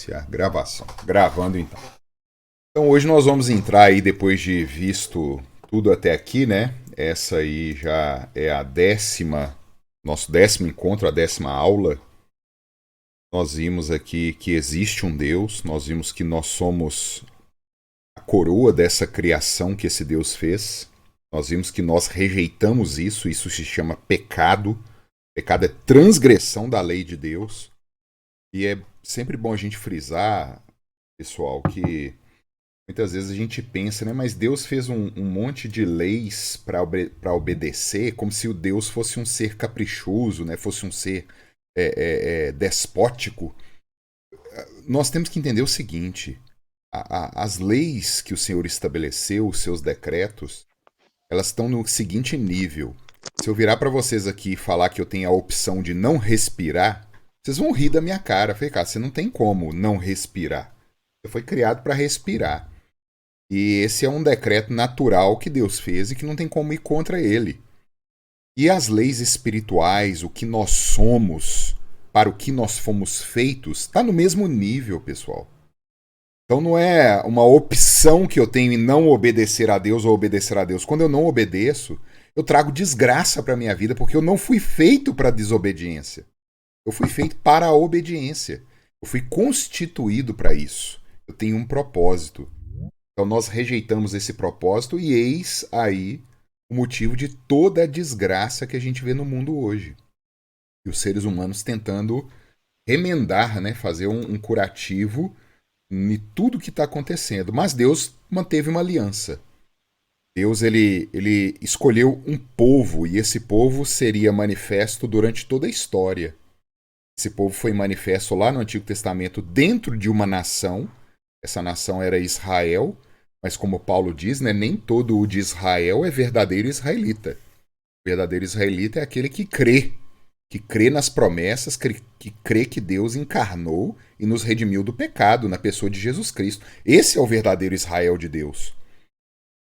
Iniciar gravação. Gravando então. Então hoje nós vamos entrar aí, depois de visto tudo até aqui, né? Essa aí já é a nosso 10º encontro, a 10ª aula. Nós vimos aqui que existe um Deus, nós vimos que nós somos a coroa dessa criação que esse Deus fez. Nós vimos que nós rejeitamos isso se chama pecado. Pecado é transgressão da lei de Deus. E é sempre bom a gente frisar, pessoal, que muitas vezes a gente pensa, né? Mas Deus fez um monte de leis para obedecer, como se o Deus fosse um ser caprichoso, né? Fosse um ser despótico. Nós temos que entender o seguinte: as leis que o Senhor estabeleceu, os seus decretos, elas estão no seguinte nível. Se eu virar para vocês aqui e falar que eu tenho a opção de não respirar, vocês vão rir da minha cara. Eu falei, cara, você não tem como não respirar. Você foi criado para respirar. E esse é um decreto natural que Deus fez e que não tem como ir contra ele. E as leis espirituais, o que nós somos, para o que nós fomos feitos, está no mesmo nível, pessoal. Então não é uma opção que eu tenho em não obedecer a Deus ou obedecer a Deus. Quando eu não obedeço, eu trago desgraça para a minha vida, porque eu não fui feito para a desobediência. Eu fui feito para a obediência. Eu fui constituído para isso. Eu tenho um propósito. Então nós rejeitamos esse propósito e eis aí o motivo de toda a desgraça que a gente vê no mundo hoje. E os seres humanos tentando remendar, né, fazer um curativo em tudo que está acontecendo. Mas Deus manteve uma aliança. Deus ele escolheu um povo e esse povo seria manifesto durante toda a história. Esse povo foi manifesto lá no Antigo Testamento dentro de uma nação. Essa nação era Israel, mas como Paulo diz, né, nem todo o de Israel é verdadeiro israelita. O verdadeiro israelita é aquele que crê nas promessas, que crê que Deus encarnou e nos redimiu do pecado na pessoa de Jesus Cristo. Esse é o verdadeiro Israel de Deus.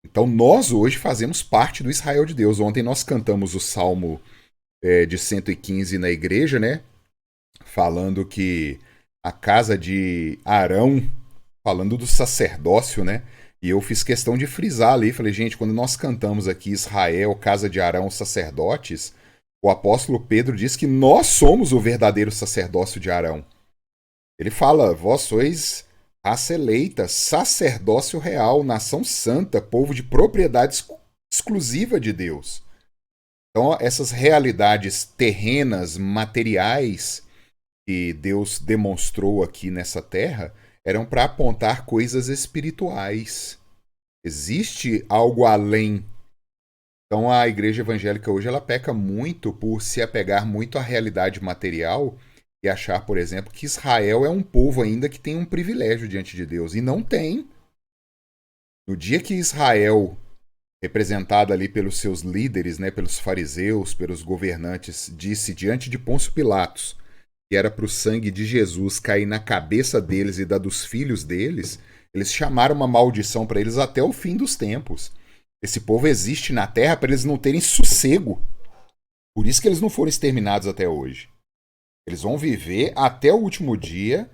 Então nós hoje fazemos parte do Israel de Deus. Ontem nós cantamos o Salmo de 115 na igreja, né? Falando que a casa de Arão, falando do sacerdócio, né? E eu fiz questão de frisar ali, falei, gente, quando nós cantamos aqui Israel, casa de Arão, sacerdotes, o apóstolo Pedro diz que nós somos o verdadeiro sacerdócio de Arão. Ele fala, vós sois raça eleita, sacerdócio real, nação santa, povo de propriedade exclusiva de Deus. Então, essas realidades terrenas, materiais, que Deus demonstrou aqui nessa terra, eram para apontar coisas espirituais. Existe algo além. Então a igreja evangélica hoje ela peca muito por se apegar muito à realidade material e achar, por exemplo, que Israel é um povo ainda que tem um privilégio diante de Deus. E não tem. No dia que Israel, representada ali pelos seus líderes, né, pelos fariseus, pelos governantes, disse diante de Pôncio Pilatos que era para o sangue de Jesus cair na cabeça deles e da dos filhos deles, eles chamaram uma maldição para eles até o fim dos tempos. Esse povo existe na terra para eles não terem sossego. Por isso que eles não foram exterminados até hoje. Eles vão viver até o último dia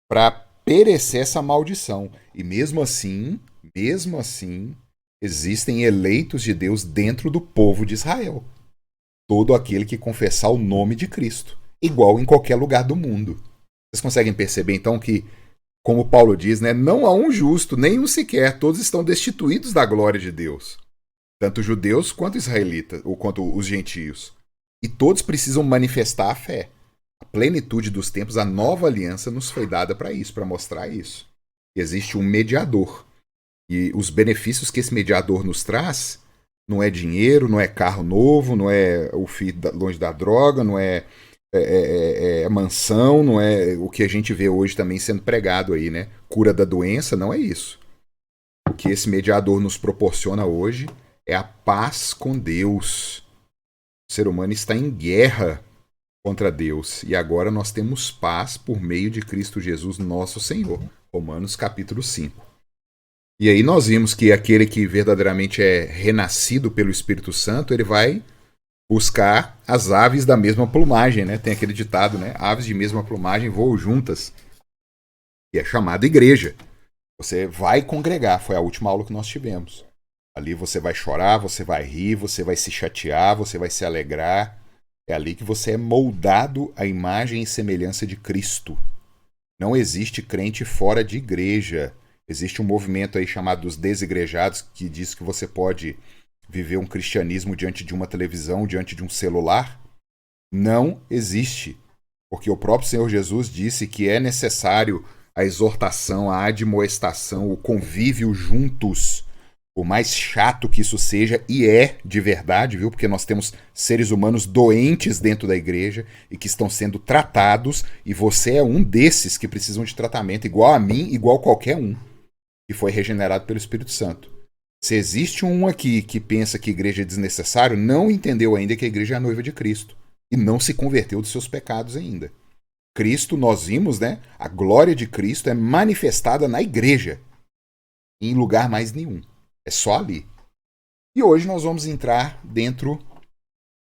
para perecer essa maldição. E mesmo assim, existem eleitos de Deus dentro do povo de Israel. Todo aquele que confessar o nome de Cristo. Igual em qualquer lugar do mundo. Vocês conseguem perceber, então, que, como Paulo diz, né, não há um justo, nenhum sequer, todos estão destituídos da glória de Deus. Tanto judeus quanto israelitas, ou quanto os gentios. E todos precisam manifestar a fé. A plenitude dos tempos, a nova aliança nos foi dada para isso, para mostrar isso. Existe um mediador. E os benefícios que esse mediador nos traz não é dinheiro, não é carro novo, não é o filho longe da droga, não é mansão, não é o que a gente vê hoje também sendo pregado aí, né? Cura da doença, não é isso. O que esse mediador nos proporciona hoje é a paz com Deus. O ser humano está em guerra contra Deus e agora nós temos paz por meio de Cristo Jesus, nosso Senhor. Romanos capítulo 5. E aí nós vimos que aquele que verdadeiramente é renascido pelo Espírito Santo, ele vai buscar as aves da mesma plumagem, né? Tem aquele ditado, né? Aves de mesma plumagem voam juntas. que é chamada igreja. Você vai congregar, foi a última aula que nós tivemos. Ali você vai chorar, você vai rir, você vai se chatear, você vai se alegrar. É ali que você é moldado à imagem e semelhança de Cristo. Não existe crente fora de igreja. Existe um movimento aí chamado dos desigrejados que diz que você pode viver um cristianismo diante de uma televisão, diante de um celular. Não existe. Porque o próprio Senhor Jesus disse que é necessário a exortação, a admoestação, o convívio juntos. Por mais chato que isso seja, e é de verdade, viu? Porque nós temos seres humanos doentes dentro da igreja e que estão sendo tratados, e você é um desses que precisam de tratamento, igual a mim, igual qualquer um, que foi regenerado pelo Espírito Santo. Se existe um aqui que pensa que a igreja é desnecessário, não entendeu ainda que a igreja é a noiva de Cristo e não se converteu dos seus pecados ainda. Cristo, nós vimos, né? A glória de Cristo é manifestada na igreja, em lugar mais nenhum. É só ali. E hoje nós vamos entrar dentro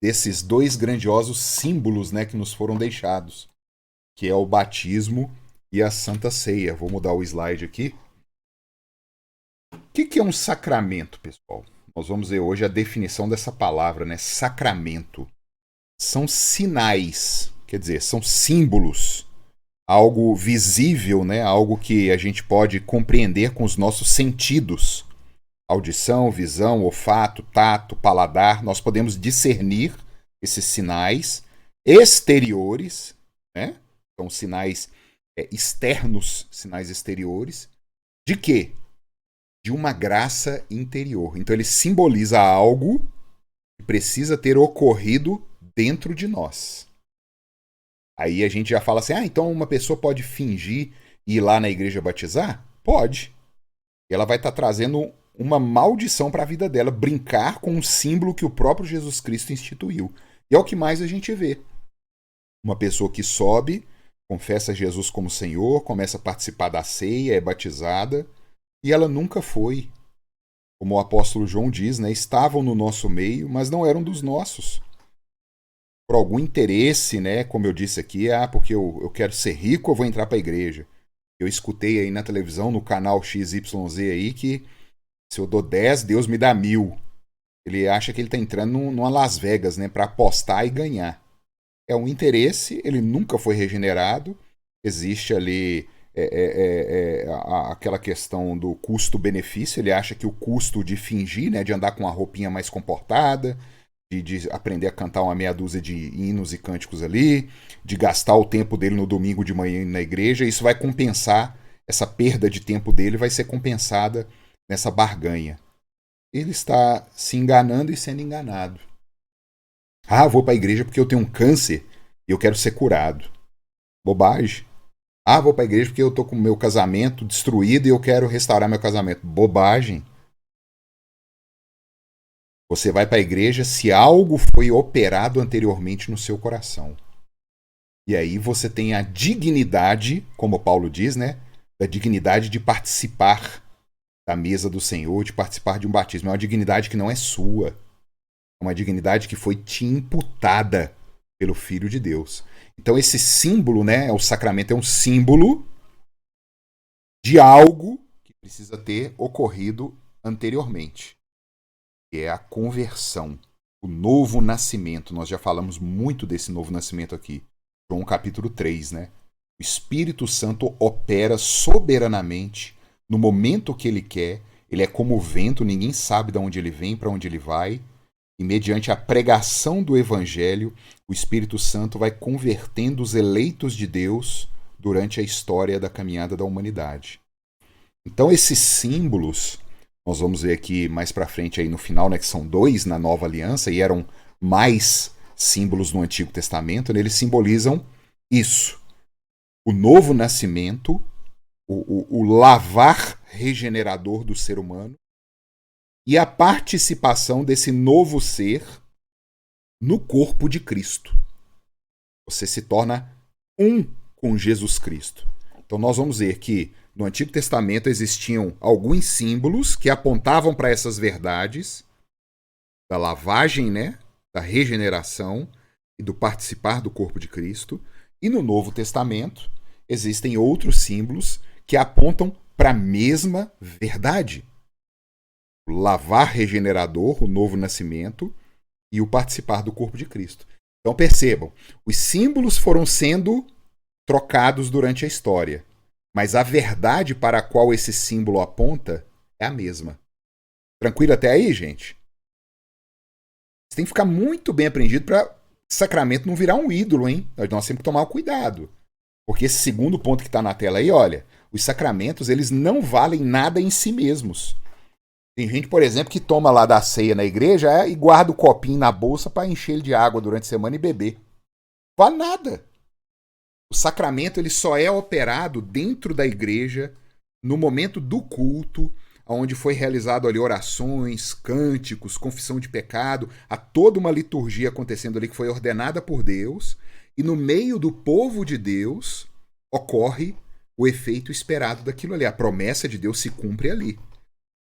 desses dois grandiosos símbolos, né, que nos foram deixados, que é o batismo e a Santa Ceia. Vou mudar o slide aqui. O que é um sacramento, pessoal? Nós vamos ver hoje a definição dessa palavra, né? Sacramento. São sinais, quer dizer, são símbolos, algo visível, né? Algo que a gente pode compreender com os nossos sentidos. Audição, visão, olfato, tato, paladar. Nós podemos discernir esses sinais exteriores, né? São sinais externos, sinais exteriores. De quê? De uma graça interior. Então ele simboliza algo que precisa ter ocorrido dentro de nós. Aí a gente já fala assim, então uma pessoa pode fingir ir lá na igreja batizar? Pode. Ela vai estar trazendo uma maldição para a vida dela, brincar com um símbolo que o próprio Jesus Cristo instituiu. E é o que mais a gente vê. Uma pessoa que sobe, confessa Jesus como Senhor, começa a participar da ceia, é batizada, e ela nunca foi. Como o apóstolo João diz, né, estavam no nosso meio, mas não eram dos nossos. Por algum interesse, né, como eu disse aqui, porque eu quero ser rico, eu vou entrar para a igreja. Eu escutei aí na televisão, no canal XYZ aí, que se eu dou 10, Deus me dá 1000. Ele acha que ele está entrando numa Las Vegas, né, para apostar e ganhar. É um interesse, ele nunca foi regenerado. Existe ali aquela questão do custo-benefício. Ele acha que o custo de fingir, né, de andar com uma roupinha mais comportada, de aprender a cantar uma meia dúzia de hinos e cânticos ali, de gastar o tempo dele no domingo de manhã na igreja, isso vai compensar, essa perda de tempo dele vai ser compensada nessa barganha. Ele está se enganando e sendo enganado. Vou para a igreja porque eu tenho um câncer e eu quero ser curado. Bobagem. Vou para a igreja porque eu estou com o meu casamento destruído e eu quero restaurar meu casamento. Bobagem. Você vai para a igreja se algo foi operado anteriormente no seu coração. E aí você tem a dignidade, como Paulo diz, né? Da dignidade de participar da mesa do Senhor, de participar de um batismo. É uma dignidade que não é sua. É uma dignidade que foi te imputada pelo Filho de Deus. Então esse símbolo, né? O sacramento é um símbolo de algo que precisa ter ocorrido anteriormente. Que é a conversão, o novo nascimento. Nós já falamos muito desse novo nascimento aqui. João capítulo 3, né? O Espírito Santo opera soberanamente no momento que ele quer. Ele é como o vento, ninguém sabe de onde ele vem, para onde ele vai. E mediante a pregação do Evangelho, o Espírito Santo vai convertendo os eleitos de Deus durante a história da caminhada da humanidade. Então esses símbolos, nós vamos ver aqui mais para frente aí no final, né, que são 2 na Nova Aliança e eram mais símbolos no Antigo Testamento, né, eles simbolizam isso. O novo nascimento, o lavar regenerador do ser humano e a participação desse novo ser no corpo de Cristo. Você se torna um com Jesus Cristo. Então nós vamos ver que no Antigo Testamento existiam alguns símbolos que apontavam para essas verdades da lavagem, né, da regeneração e do participar do corpo de Cristo. E no Novo Testamento existem outros símbolos que apontam para a mesma verdade. O lavar regenerador, o novo nascimento e o participar do corpo de Cristo. Então percebam, os símbolos foram sendo trocados durante a história, mas a verdade para a qual esse símbolo aponta é a mesma. Tranquilo até aí, gente? Você tem que ficar muito bem aprendido para sacramento não virar um ídolo, hein? Nós temos que tomar cuidado. Porque esse segundo ponto que está na tela aí, olha, os sacramentos, eles não valem nada em si mesmos. Tem gente, por exemplo, que toma lá da ceia na igreja e guarda o copinho na bolsa para encher ele de água durante a semana e beber. Não vale nada. O sacramento ele só é operado dentro da igreja, no momento do culto, onde foi realizado ali orações, cânticos, confissão de pecado, há toda uma liturgia acontecendo ali que foi ordenada por Deus, e no meio do povo de Deus ocorre o efeito esperado daquilo ali. A promessa de Deus se cumpre ali.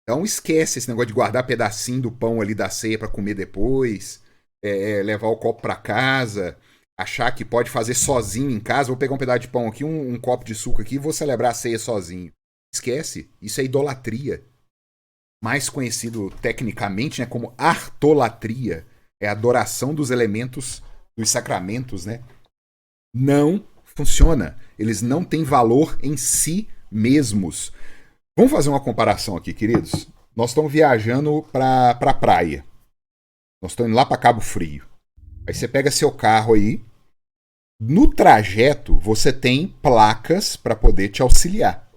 Então esquece esse negócio de guardar pedacinho do pão ali da ceia para comer depois, levar o copo para casa, achar que pode fazer sozinho em casa. Vou pegar um pedaço de pão aqui, um copo de suco aqui e vou celebrar a ceia sozinho. Esquece, isso é idolatria. Mais conhecido tecnicamente, né, como artolatria. É a adoração dos elementos dos sacramentos, né? Não funciona. Eles não têm valor em si mesmos. Vamos fazer uma comparação aqui, queridos. Nós estamos viajando para a praia. Nós estamos indo lá para Cabo Frio. Aí você pega seu carro aí. No trajeto, você tem placas para poder te auxiliar.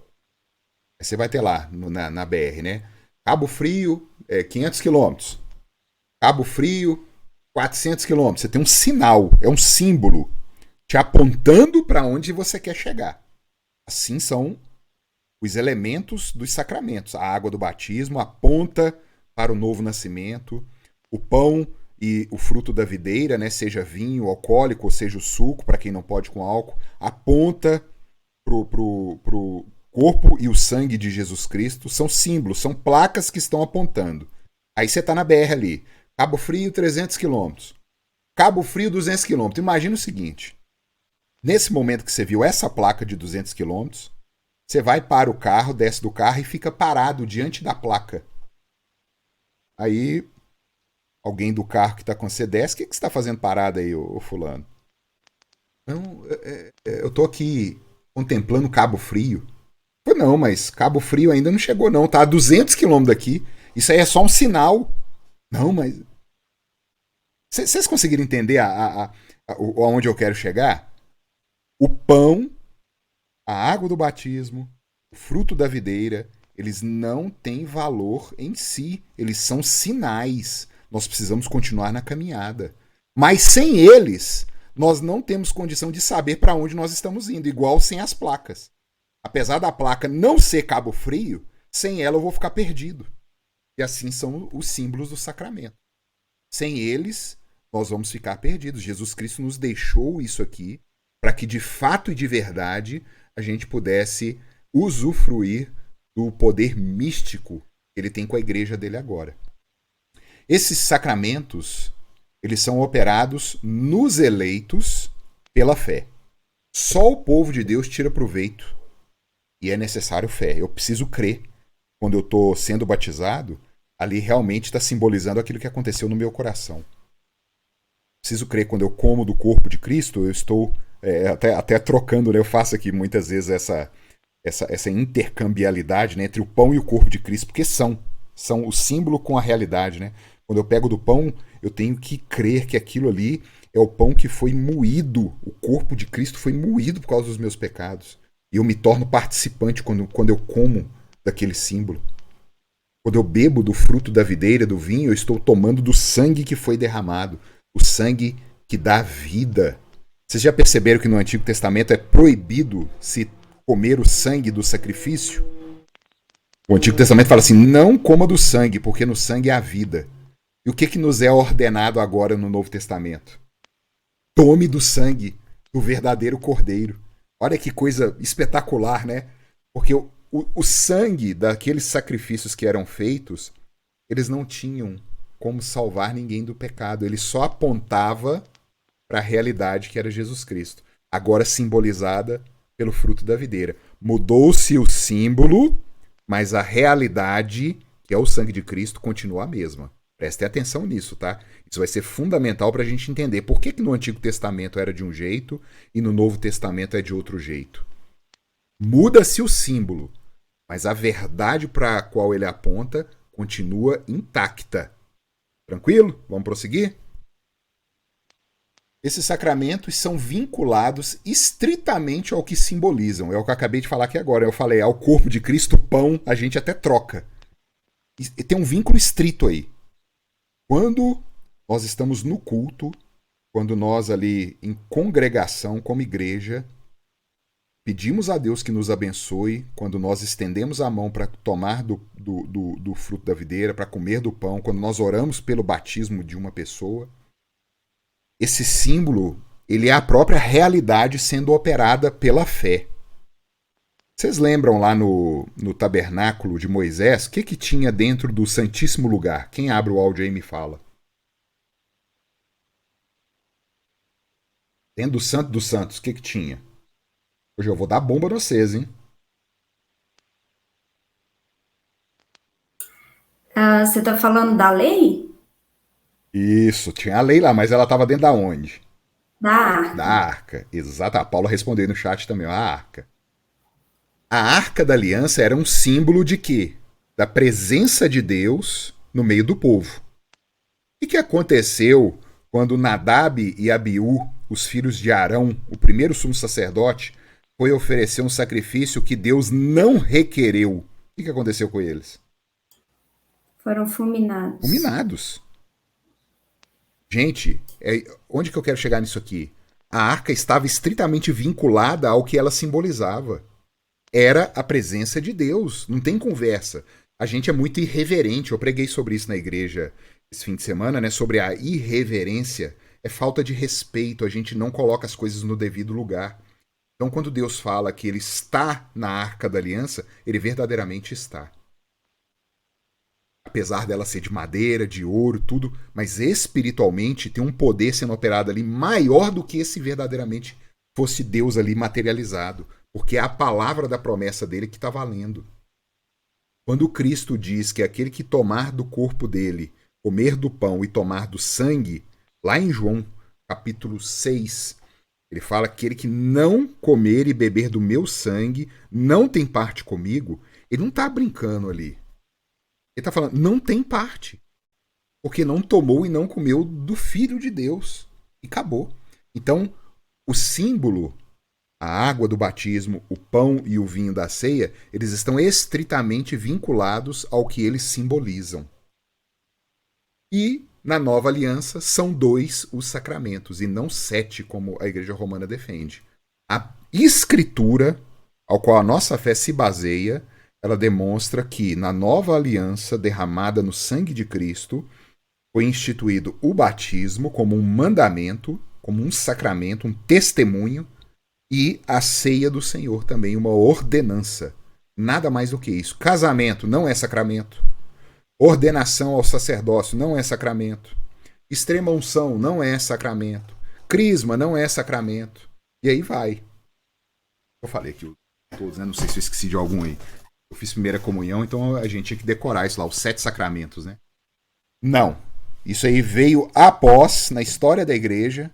Aí você vai ter lá na BR, né? Cabo Frio, 500 quilômetros. Cabo Frio, 400 quilômetros. Você tem um sinal, é um símbolo te apontando para onde você quer chegar. Assim são os elementos dos sacramentos. A água do batismo aponta para o novo nascimento. O pão e o fruto da videira, né, seja vinho alcoólico ou seja o suco, para quem não pode com álcool, aponta pro corpo e o sangue de Jesus Cristo. São símbolos, são placas que estão apontando. Aí você está na BR ali. Cabo Frio, 300 quilômetros. Cabo Frio, 200 quilômetros. Imagina o seguinte. Nesse momento que você viu essa placa de 200 quilômetros, você vai para o carro, desce do carro e fica parado diante da placa. Aí, alguém do carro que está com você desce. O que você está fazendo parado aí, ô fulano? Não, eu estou aqui contemplando Cabo Frio. Não, mas Cabo Frio ainda não chegou não. Tá a 200 quilômetros daqui. Isso aí é só um sinal. Não, mas... Vocês conseguiram entender aonde eu quero chegar? O pão, a água do batismo, o fruto da videira, eles não têm valor em si. Eles são sinais. Nós precisamos continuar na caminhada. Mas sem eles, nós não temos condição de saber para onde nós estamos indo, igual sem as placas. Apesar da placa não ser Cabo Frio, sem ela eu vou ficar perdido. E assim são os símbolos do sacramento. Sem eles, nós vamos ficar perdidos. Jesus Cristo nos deixou isso aqui para que de fato e de verdade a gente pudesse usufruir do poder místico que ele tem com a igreja dele agora. Esses sacramentos, eles são operados nos eleitos pela fé. Só o povo de Deus tira proveito. E é necessário fé. Eu preciso crer. Quando eu estou sendo batizado, ali realmente está simbolizando aquilo que aconteceu no meu coração. Preciso crer. Quando eu como do corpo de Cristo, eu estou até trocando, né? Eu faço aqui muitas vezes essa intercambialidade, né, entre o pão e o corpo de Cristo, porque são o símbolo com a realidade, né? Quando eu pego do pão, eu tenho que crer que aquilo ali é o pão que foi moído, o corpo de Cristo foi moído por causa dos meus pecados. E eu me torno participante quando eu como daquele símbolo. Quando eu bebo do fruto da videira, do vinho, eu estou tomando do sangue que foi derramado, o sangue que dá vida. Vocês já perceberam que no Antigo Testamento é proibido se comer o sangue do sacrifício? O Antigo Testamento fala assim, não coma do sangue, porque no sangue há vida. E o que nos é ordenado agora no Novo Testamento? Tome do sangue do verdadeiro Cordeiro. Olha que coisa espetacular, né? Porque o sangue daqueles sacrifícios que eram feitos, eles não tinham como salvar ninguém do pecado. Ele só apontava para a realidade que era Jesus Cristo, agora simbolizada pelo fruto da videira. Mudou-se o símbolo, mas a realidade, que é o sangue de Cristo, continua a mesma. Prestem atenção nisso, tá? Isso vai ser fundamental para a gente entender por que no Antigo Testamento era de um jeito e no Novo Testamento é de outro jeito. Muda-se o símbolo, mas a verdade para a qual ele aponta continua intacta. Tranquilo? Vamos prosseguir? Esses sacramentos são vinculados estritamente ao que simbolizam. É o que eu acabei de falar aqui agora. Eu falei, ao corpo de Cristo, pão, a gente até troca. E tem um vínculo estrito aí. Quando nós estamos no culto, quando nós ali em congregação, como igreja, pedimos a Deus que nos abençoe, quando nós estendemos a mão para tomar do fruto da videira, para comer do pão, quando nós oramos pelo batismo de uma pessoa, esse símbolo, ele é a própria realidade sendo operada pela fé. Vocês lembram lá no tabernáculo de Moisés, o que tinha dentro do Santíssimo Lugar? Quem abre o áudio aí me fala. Dentro do Santo dos Santos, o que tinha? Hoje eu vou dar bomba pra vocês, hein? Você tá falando da lei? Isso, tinha a lei lá, mas ela estava dentro da onde? Da Da arca. arca. Exato, a Paula respondeu aí no chat também, a arca. A arca da aliança era um símbolo de quê? Da presença de Deus no meio do povo. O que aconteceu quando Nadab e Abiú, os filhos de Arão, o primeiro sumo sacerdote, foi oferecer um sacrifício que Deus não requereu? O que aconteceu com eles? Foram fulminados. Fulminados. Gente, onde que eu quero chegar nisso aqui? A arca estava estritamente vinculada ao que ela simbolizava. Era a presença de Deus, não tem conversa. A gente é muito irreverente, eu preguei sobre isso na igreja esse fim de semana, né? Sobre a irreverência. É falta de respeito, a gente não coloca as coisas no devido lugar. Então, quando Deus fala que ele está na arca da aliança, ele verdadeiramente está. Apesar dela ser de madeira, de ouro, tudo, mas espiritualmente tem um poder sendo operado ali maior do que esse verdadeiramente fosse Deus ali materializado, porque é a palavra da promessa dele que está valendo. Quando Cristo diz que aquele que tomar do corpo dele, comer do pão e tomar do sangue, lá em João capítulo 6, ele fala que aquele que não comer e beber do meu sangue não tem parte comigo. Ele não está brincando ali. Ele está falando, não tem parte. Porque não tomou e não comeu do Filho de Deus. E acabou. Então, o símbolo, a água do batismo, o pão e o vinho da ceia, eles estão estritamente vinculados ao que eles simbolizam. E, na nova aliança, são 2 os sacramentos, e não 7, como a Igreja Romana defende. A Escritura, ao qual a nossa fé se baseia, ela demonstra que na nova aliança derramada no sangue de Cristo foi instituído o batismo como um mandamento, como um sacramento, um testemunho, e a ceia do Senhor também, uma ordenança. Nada mais do que isso. Casamento não é sacramento. Ordenação ao sacerdócio não é sacramento. Extrema unção não é sacramento. Crisma não é sacramento. E aí vai. Eu falei aqui todos, né? Não sei se eu esqueci de algum aí. Eu fiz primeira comunhão, então a gente tinha que decorar isso lá, os 7 sacramentos, né? Não. Isso aí veio após, na história da igreja,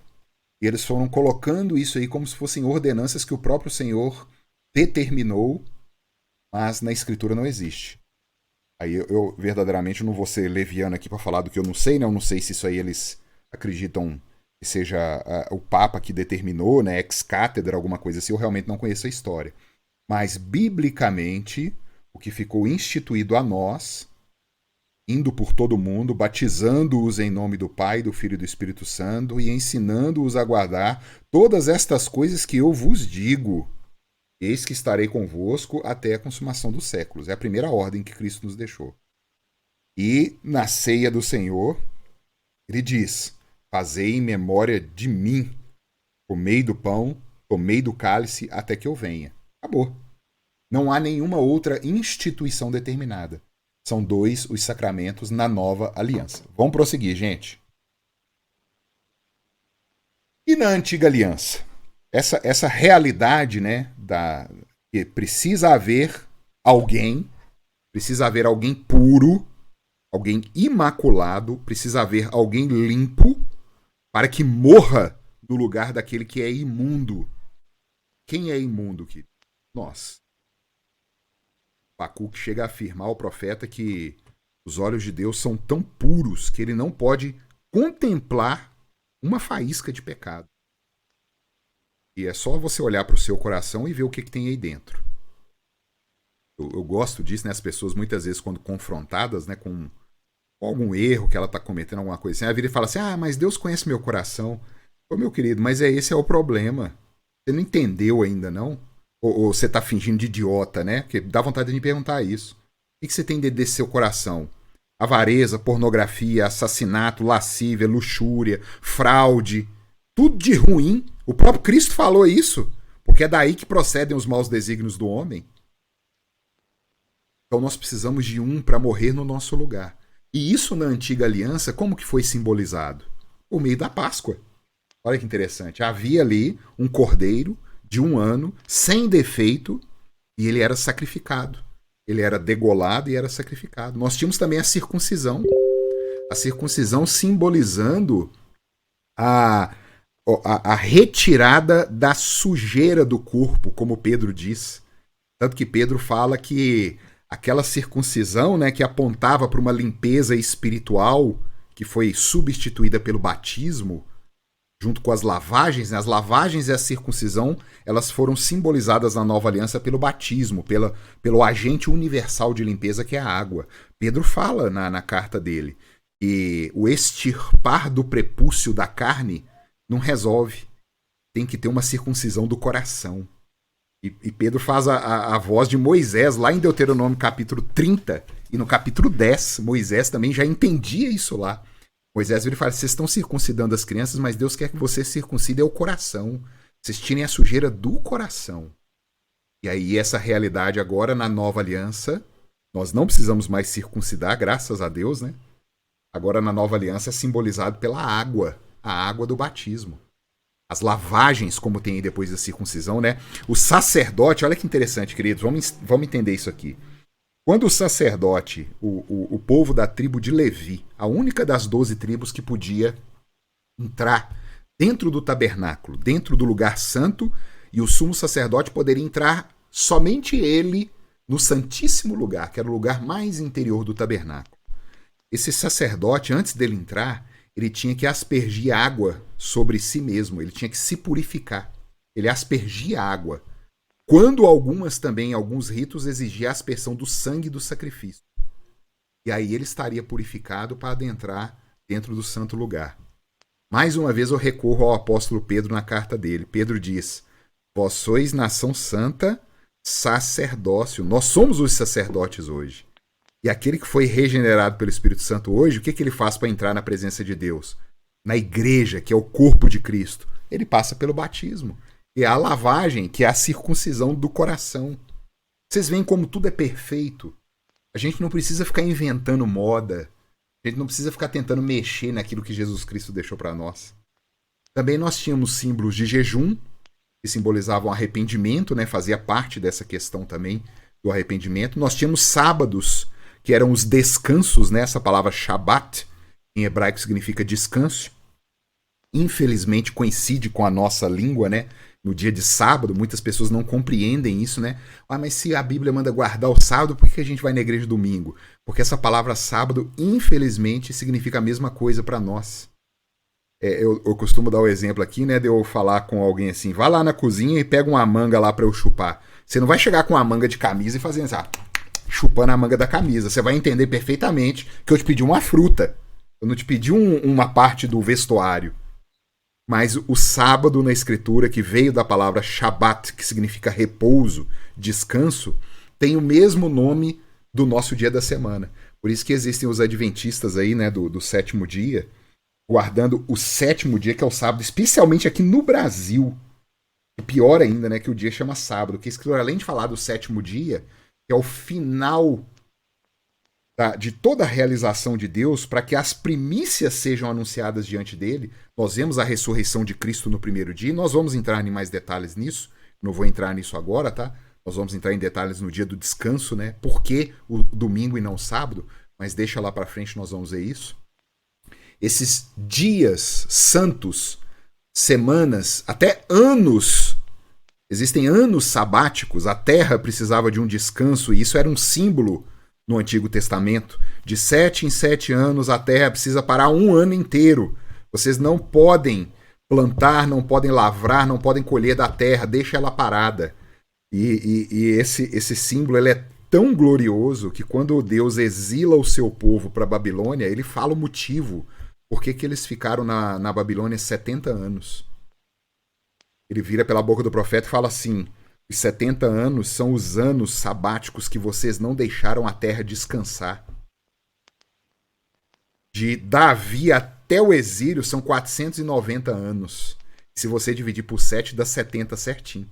e eles foram colocando isso aí como se fossem ordenanças que o próprio Senhor determinou, mas na escritura não existe. Aí eu verdadeiramente não vou ser leviano aqui para falar do que eu não sei, né? Eu não sei se isso aí eles acreditam que seja o Papa que determinou, né? Ex cátedra, alguma coisa assim. Eu realmente não conheço a história. Mas, biblicamente, o que ficou instituído a nós, indo por todo mundo, batizando-os em nome do Pai, do Filho e do Espírito Santo e ensinando-os a guardar todas estas coisas que eu vos digo. Eis que estarei convosco até a consumação dos séculos. É a primeira ordem que Cristo nos deixou. E na ceia do Senhor, ele diz: fazei em memória de mim. Comei do pão, tomei do cálice até que eu venha. Acabou. Não há nenhuma outra instituição determinada. São 2 os sacramentos na nova aliança. Vamos prosseguir, gente. E na antiga aliança? Essa realidade, né, E precisa haver alguém puro, alguém imaculado, precisa haver alguém limpo para que morra no lugar daquele que é imundo. Quem é imundo, querido? Nós. Abacuque chega a afirmar ao profeta que os olhos de Deus são tão puros que ele não pode contemplar uma faísca de pecado. E é só você olhar para o seu coração e ver o que tem aí dentro. Eu gosto disso, né? As pessoas muitas vezes quando confrontadas, né, com algum erro que ela está cometendo, alguma coisa assim, ela vira e fala assim, mas Deus conhece meu coração. Ô, meu querido, mas esse é o problema. Você não entendeu ainda, não? Ou você está fingindo de idiota, né? Porque dá vontade de me perguntar isso. O que você tem dentro desse seu coração? Avareza, pornografia, assassinato, lascívia, luxúria, fraude, tudo de ruim. O próprio Cristo falou isso, porque é daí que procedem os maus desígnios do homem. Então nós precisamos de um para morrer no nosso lugar. E isso na antiga aliança, como que foi simbolizado? Por meio da Páscoa. Olha que interessante. Havia ali um cordeiro de 1 ano, sem defeito, e ele era sacrificado. Ele era degolado e era sacrificado. Nós tínhamos também a circuncisão. A circuncisão simbolizando a retirada da sujeira do corpo, como Pedro diz. Tanto que Pedro fala que aquela circuncisão, né, que apontava para uma limpeza espiritual, que foi substituída pelo batismo, junto com as lavagens, né? As lavagens e a circuncisão, elas foram simbolizadas na nova aliança pelo batismo, pelo agente universal de limpeza que é a água. Pedro fala na carta dele que o extirpar do prepúcio da carne não resolve. Tem que ter uma circuncisão do coração. E Pedro faz a voz de Moisés lá em Deuteronômio capítulo 30 e no capítulo 10, Moisés também já entendia isso lá. Moisés vira e fala, vocês estão circuncidando as crianças, mas Deus quer que vocês circuncidem o coração. Vocês tirem a sujeira do coração. E aí essa realidade agora na nova aliança, nós não precisamos mais circuncidar, graças a Deus, né? Agora na nova aliança é simbolizado pela água, a água do batismo. As lavagens, como tem aí depois da circuncisão, né? O sacerdote, olha que interessante, queridos, vamos entender isso aqui. Quando o sacerdote, o povo da tribo de Levi, a única das 12 tribos que podia entrar dentro do tabernáculo, dentro do lugar santo, e o sumo sacerdote poderia entrar somente ele no santíssimo lugar, que era o lugar mais interior do tabernáculo. Esse sacerdote, antes dele entrar, ele tinha que aspergir água sobre si mesmo, ele tinha que se purificar. Ele aspergia água. Quando alguns ritos exigiam a aspersão do sangue do sacrifício. E aí ele estaria purificado para adentrar dentro do santo lugar. Mais uma vez eu recorro ao apóstolo Pedro na carta dele. Pedro diz, vós sois nação santa, sacerdócio. Nós somos os sacerdotes hoje. E aquele que foi regenerado pelo Espírito Santo hoje, o que ele faz para entrar na presença de Deus? Na igreja, que é o corpo de Cristo. Ele passa pelo batismo. E a lavagem, que é a circuncisão do coração. Vocês veem como tudo é perfeito. A gente não precisa ficar inventando moda. A gente não precisa ficar tentando mexer naquilo que Jesus Cristo deixou para nós. Também nós tínhamos símbolos de jejum, que simbolizavam arrependimento, né? Fazia parte dessa questão também do arrependimento. Nós tínhamos sábados, que eram os descansos, né? Essa palavra Shabat, em hebraico significa descanso. Infelizmente coincide com a nossa língua, né? No dia de sábado, muitas pessoas não compreendem isso, né? Mas se a Bíblia manda guardar o sábado, por que a gente vai na igreja domingo? Porque essa palavra sábado, infelizmente, significa a mesma coisa para nós. Eu costumo dar o exemplo aqui, né? De eu falar com alguém assim, vá lá na cozinha e pega uma manga lá para eu chupar. Você não vai chegar com uma manga de camisa e fazer assim, chupando a manga da camisa. Você vai entender perfeitamente que eu te pedi uma fruta. Eu não te pedi uma parte do vestuário. Mas o sábado na escritura, que veio da palavra Shabat, que significa repouso, descanso, tem o mesmo nome do nosso dia da semana. Por isso que existem os adventistas aí, né, do sétimo dia, guardando o sétimo dia, que é o sábado, especialmente aqui no Brasil. E pior ainda, né, que o dia chama sábado, que a escritura, além de falar do sétimo dia, que é o final de toda a realização de Deus, para que as primícias sejam anunciadas diante dele. Nós vemos a ressurreição de Cristo no primeiro dia, e nós vamos entrar em mais detalhes nisso, não vou entrar nisso agora, tá? Nós vamos entrar em detalhes no dia do descanso, né? Por que o domingo e não o sábado? Mas deixa lá para frente, nós vamos ver isso. Esses dias santos, semanas, até anos, existem anos sabáticos, a terra precisava de um descanso, e isso era um símbolo no Antigo Testamento. De 7 em 7 anos, a terra precisa parar um ano inteiro. Vocês não podem plantar, não podem lavrar, não podem colher da terra, deixa ela parada. E esse símbolo ele é tão glorioso que quando Deus exila o seu povo para a Babilônia, ele fala o motivo por que eles ficaram na Babilônia 70 anos. Ele vira pela boca do profeta e fala assim: os 70 anos são os anos sabáticos que vocês não deixaram a terra descansar. De Davi até o exílio são 490 anos. Se você dividir por 7, dá 70 certinho.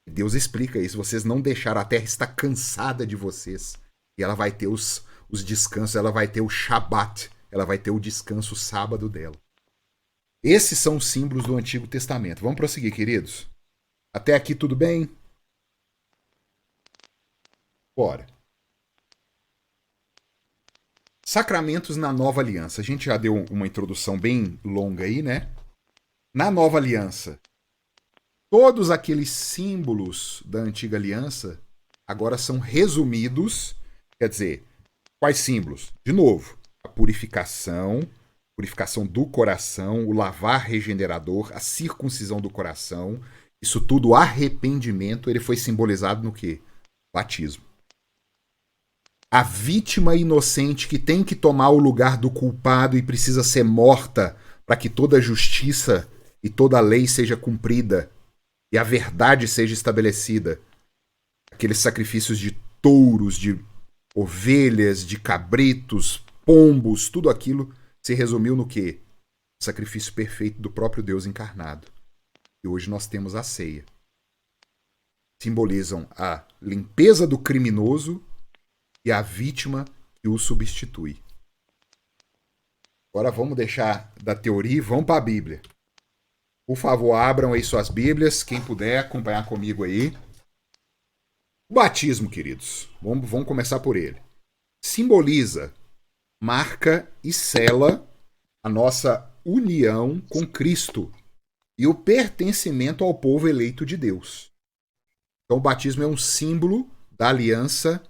Deus explica isso. Vocês não deixaram, a terra está cansada de vocês. E ela vai ter os descansos, ela vai ter o Shabat, ela vai ter o descanso sábado dela. Esses são os símbolos do Antigo Testamento. Vamos prosseguir, queridos? Até aqui tudo bem? Bora. Sacramentos na Nova Aliança. A gente já deu uma introdução bem longa aí, né? Na Nova Aliança, todos aqueles símbolos da Antiga Aliança agora são resumidos. Quer dizer, quais símbolos? De novo, a purificação do coração, o lavar regenerador, a circuncisão do coração, isso tudo, o arrependimento, ele foi simbolizado no quê? Batismo. A vítima inocente que tem que tomar o lugar do culpado e precisa ser morta para que toda a justiça e toda a lei seja cumprida e a verdade seja estabelecida. Aqueles sacrifícios de touros, de ovelhas, de cabritos, pombos, tudo aquilo se resumiu no quê? O sacrifício perfeito do próprio Deus encarnado. E hoje nós temos a ceia. Simbolizam a limpeza do criminoso e a vítima que o substitui. Agora vamos deixar da teoria e vamos para a Bíblia. Por favor, abram aí suas Bíblias, quem puder acompanhar comigo aí. O batismo, queridos, vamos começar por ele. Simboliza, marca e sela a nossa união com Cristo e o pertencimento ao povo eleito de Deus. Então o batismo é um símbolo da aliança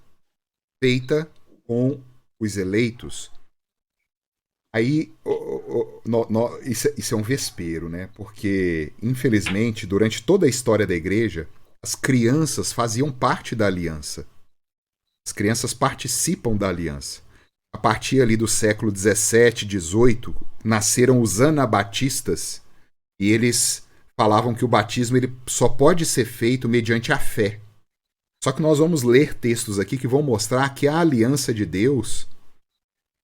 feita com os eleitos. Aí, isso é um vespeiro, né? Porque, infelizmente, durante toda a história da igreja, as crianças faziam parte da aliança. As crianças participam da aliança. A partir ali do século 17, 18, nasceram os anabatistas e eles falavam que o batismo ele só pode ser feito mediante a fé. Só que nós vamos ler textos aqui que vão mostrar que a aliança de Deus,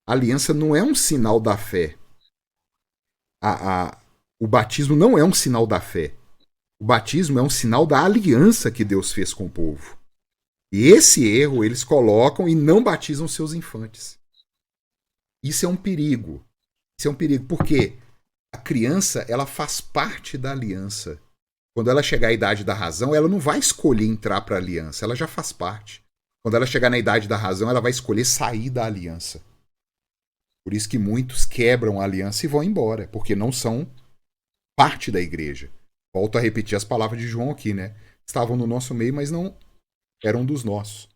a aliança não é um sinal da fé. O batismo não é um sinal da fé. O batismo é um sinal da aliança que Deus fez com o povo. E esse erro eles colocam e não batizam seus infantes. Isso é um perigo. Isso é um perigo porque a criança ela faz parte da aliança. Quando ela chegar à idade da razão, ela não vai escolher entrar para a aliança, ela já faz parte. Quando ela chegar na idade da razão, ela vai escolher sair da aliança. Por isso que muitos quebram a aliança e vão embora, porque não são parte da igreja. Volto a repetir as palavras de João aqui, né? Estavam no nosso meio, mas não eram dos nossos.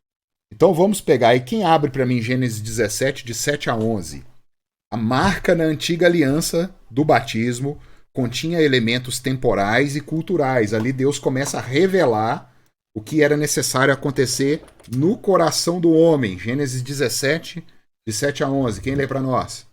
Então vamos pegar aí, quem abre para mim Gênesis 17, de 7 a 11. A marca na antiga aliança do batismo continha elementos temporais e culturais. Ali Deus começa a revelar o que era necessário acontecer no coração do homem. Gênesis 17, de 7 a 11. Quem lê para nós?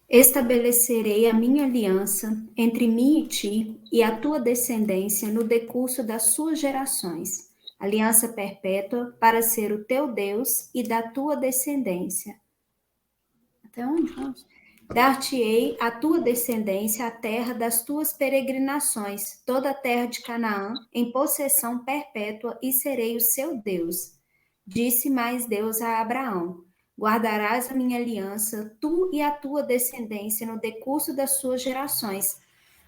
Estabelecerei a minha aliança entre mim e ti e a tua descendência no decurso das suas gerações. Aliança perpétua para ser o teu Deus e da tua descendência. Até onde vamos? Dar-te-ei a tua descendência a terra das tuas peregrinações, toda a terra de Canaã, em possessão perpétua, e serei o seu Deus. Disse mais Deus a Abraão: guardarás a minha aliança, tu e a tua descendência, no decurso das suas gerações.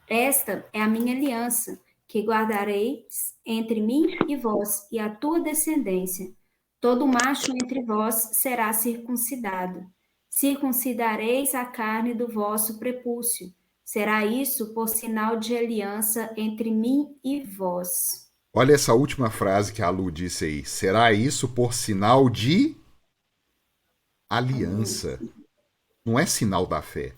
Esta é a minha aliança, que guardareis entre mim e vós, e a tua descendência. Todo macho entre vós será circuncidado. Circuncidareis a carne do vosso prepúcio. Será isso por sinal de aliança entre mim e vós. Olha essa última frase que a Lu disse aí. Será isso por sinal de aliança? Não é sinal da fé.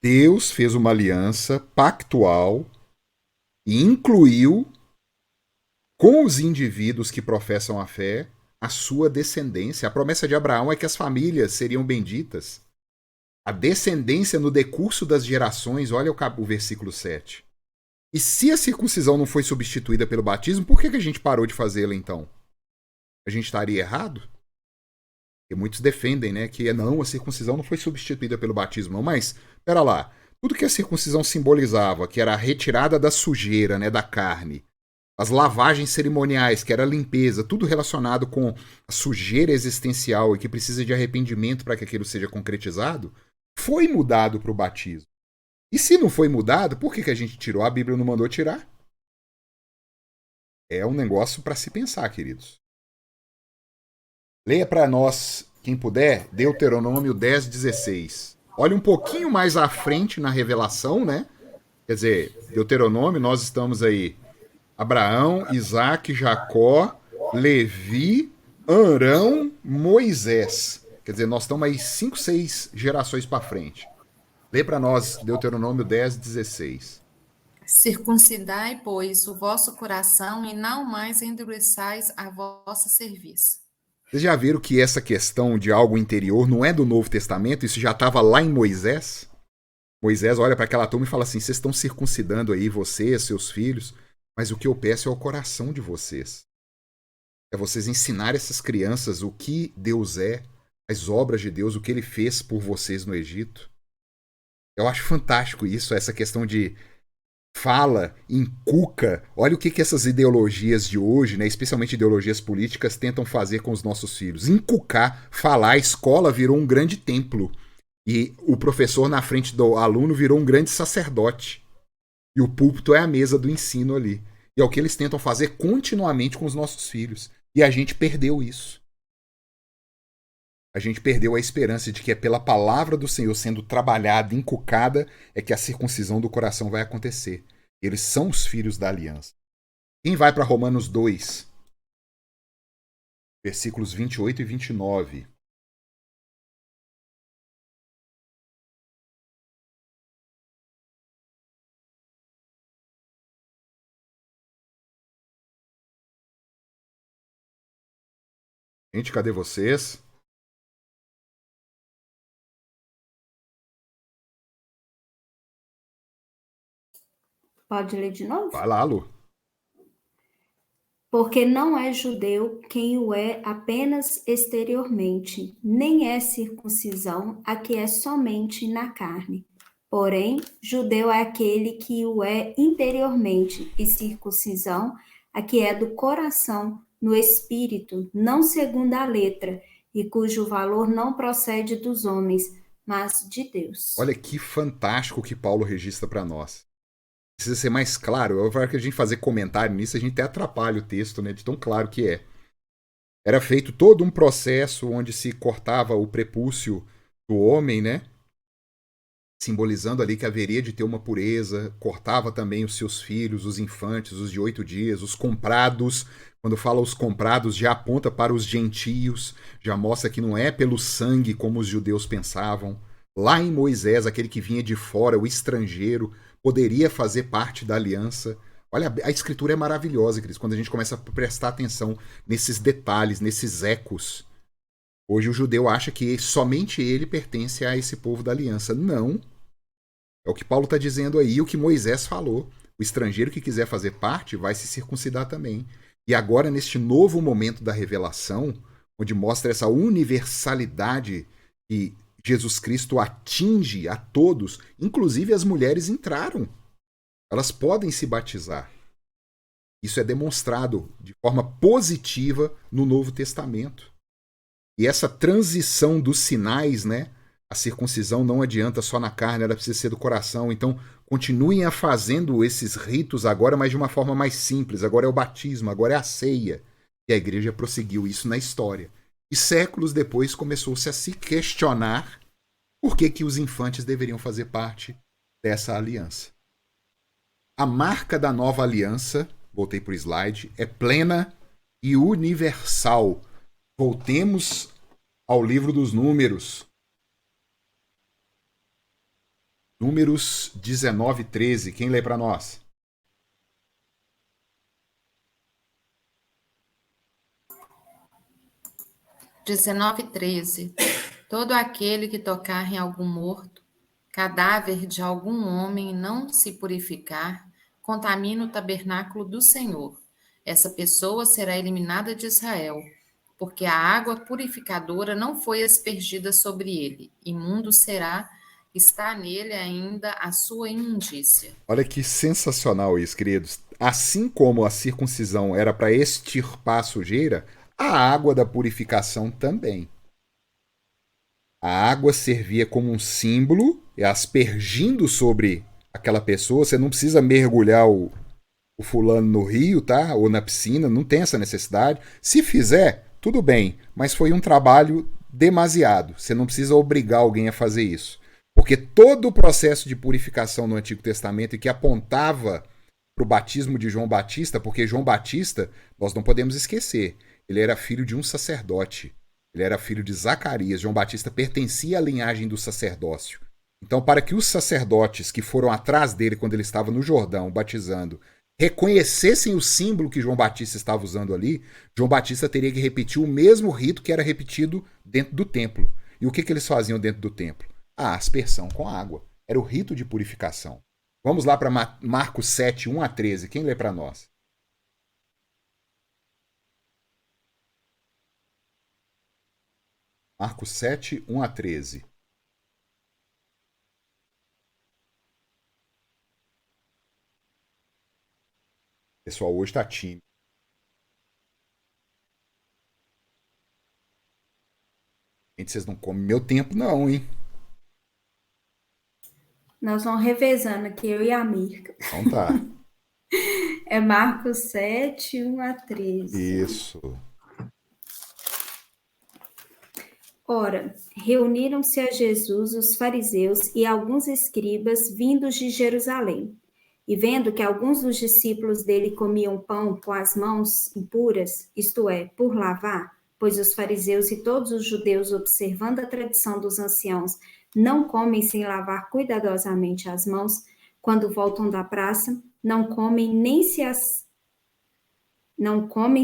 Deus fez uma aliança pactual e incluiu com os indivíduos que professam a fé a sua descendência. A promessa de Abraão é que as famílias seriam benditas. A descendência no decurso das gerações, olha o versículo 7. E se a circuncisão não foi substituída pelo batismo, por que a gente parou de fazê-la então? A gente estaria errado? E muitos defendem, né, que não, a circuncisão não foi substituída pelo batismo, não. Mas, pera lá, tudo que a circuncisão simbolizava, que era a retirada da sujeira, né, da carne, as lavagens cerimoniais, que era a limpeza, tudo relacionado com a sujeira existencial e que precisa de arrependimento para que aquilo seja concretizado, foi mudado para o batismo. E se não foi mudado, por que a gente tirou? A Bíblia não mandou tirar? É um negócio para se pensar, queridos. Leia para nós, quem puder, Deuteronômio 10:16. Olha um pouquinho mais à frente na revelação, né? Quer dizer, Deuteronômio, nós estamos aí. Abraão, Isaac, Jacó, Levi, Arão, Moisés. Quer dizer, nós estamos aí 5, 6 gerações para frente. Lê para nós Deuteronômio 10:16. Circuncidai, pois, o vosso coração e não mais endureçais a vossa cerviz. Vocês já viram que essa questão de algo interior não é do Novo Testamento? Isso já estava lá em Moisés? Moisés olha para aquela turma e fala assim, vocês estão circuncidando aí vocês, seus filhos, mas o que eu peço é o coração de vocês. É vocês ensinarem essas crianças o que Deus é, as obras de Deus, o que Ele fez por vocês no Egito. Eu acho fantástico isso, essa questão de fala, inculca. Olha o que essas ideologias de hoje, né, especialmente ideologias políticas, tentam fazer com os nossos filhos. Inculcar, falar. A escola virou um grande templo. E o professor na frente do aluno virou um grande sacerdote. E o púlpito é a mesa do ensino ali. E é o que eles tentam fazer continuamente com os nossos filhos. E a gente perdeu isso. A gente perdeu a esperança de que é pela palavra do Senhor sendo trabalhada, inculcada, é que a circuncisão do coração vai acontecer. Eles são os filhos da aliança. Quem vai para Romanos 2, versículos 28 e 29. Gente, cadê vocês? Pode ler de novo? Vai lá, Lu. Porque não é judeu quem o é apenas exteriormente, nem é circuncisão a que é somente na carne. Porém, judeu é aquele que o é interiormente, e circuncisão a que é do coração, no espírito, não segundo a letra, e cujo valor não procede dos homens, mas de Deus. Olha que fantástico que Paulo registra para nós. Precisa ser mais claro. Eu acho que a gente fazer comentário nisso, a gente até atrapalha o texto, né, de tão claro que é. Era feito todo um processo onde se cortava o prepúcio do homem, né? Simbolizando ali que haveria de ter uma pureza. Cortava também os seus filhos, os infantes, os de 8 dias, os comprados. Quando fala os comprados, já aponta para os gentios. Já mostra que não é pelo sangue como os judeus pensavam. Lá em Moisés, aquele que vinha de fora, o estrangeiro, poderia fazer parte da aliança. Olha, a escritura é maravilhosa, Cris, quando a gente começa a prestar atenção nesses detalhes, nesses ecos. Hoje o judeu acha que somente ele pertence a esse povo da aliança. Não. É o que Paulo está dizendo aí, o que Moisés falou. O estrangeiro que quiser fazer parte vai se circuncidar também. E agora, neste novo momento da revelação, onde mostra essa universalidade que Jesus Cristo atinge a todos, inclusive as mulheres entraram. Elas podem se batizar. Isso é demonstrado de forma positiva no Novo Testamento. E essa transição dos sinais, né? A circuncisão não adianta só na carne, ela precisa ser do coração. Então, continuem a fazendo esses ritos agora, mas de uma forma mais simples. Agora é o batismo, agora é a ceia. E a igreja prosseguiu isso na história. E séculos depois começou-se a se questionar por que os infantes deveriam fazer parte dessa aliança. A marca da nova aliança, voltei para o slide, é plena e universal. Voltemos ao livro dos Números. Números 19, 13. Quem lê para nós? Dezenove, 13. Todo aquele que tocar em algum morto, cadáver de algum homem, e não se purificar, contamina o tabernáculo do Senhor. Essa pessoa será eliminada de Israel, porque a água purificadora não foi aspergida sobre ele. Imundo será, está nele ainda a sua imundícia. Olha que sensacional isso, queridos. Assim como a circuncisão era para extirpar a sujeira, a água da purificação também. A água servia como um símbolo, e aspergindo sobre aquela pessoa. Você não precisa mergulhar o fulano no rio, tá? Ou na piscina, não tem essa necessidade. Se fizer, tudo bem, mas foi um trabalho demasiado. Você não precisa obrigar alguém a fazer isso. Porque todo o processo de purificação no Antigo Testamento e que apontava para o batismo de João Batista, porque João Batista, nós não podemos esquecer, ele era filho de um sacerdote. Ele era filho de Zacarias. João Batista pertencia à linhagem do sacerdócio. Então, para que os sacerdotes que foram atrás dele quando ele estava no Jordão batizando reconhecessem o símbolo que João Batista estava usando ali, João Batista teria que repetir o mesmo rito que era repetido dentro do templo. E o que eles faziam dentro do templo? A aspersão com água. Era o rito de purificação. Vamos lá para Marcos 7, 1 a 13. Quem lê para nós? Marcos 7, 1 a 13. O pessoal hoje está tímido. Gente, vocês não comem meu tempo não, hein? Nós vamos revezando aqui, eu e a Mirka. Então tá. É Marcos 7, 1 a 13. Isso. Ora, reuniram-se a Jesus os fariseus e alguns escribas vindos de Jerusalém. E vendo que alguns dos discípulos dele comiam pão com as mãos impuras, isto é, por lavar, pois os fariseus e todos os judeus, observando a tradição dos anciãos, não comem sem lavar cuidadosamente as mãos, quando voltam da praça, não comem